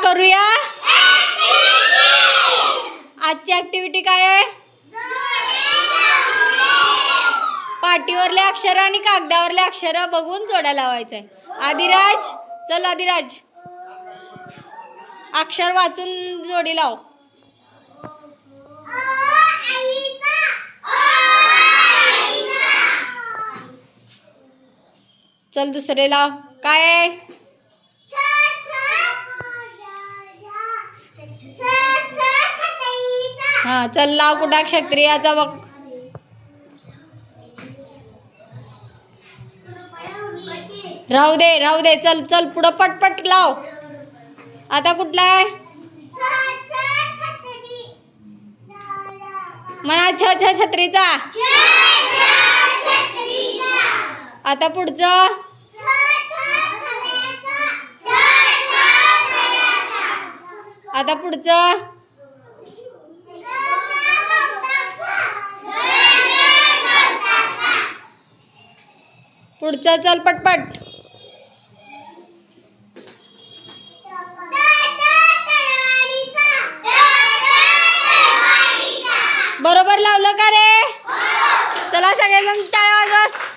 करूया आजची ऍक्टिव्हिटी काय आहे? पाटीवरले अक्षर आणि कागदावरले अक्षर बघून जोड्या लावायचंय. आदिराज चल, आदिराज अक्षर वाचून जोडी लाव. चल दुसरे लाव. काय आहे? हा चल लाव. कुठं क्षत्रियाचा बघ. राहू दे चल चल पुढं पटपट लाव. आता कुठला आहे? म्हणा छ छत्रीचा. आता पुढचं. आता पुढचं. पुढचं चल पटपट. बरोबर लावलं का रे? चला सगळेजण टाळ्या वाजवा.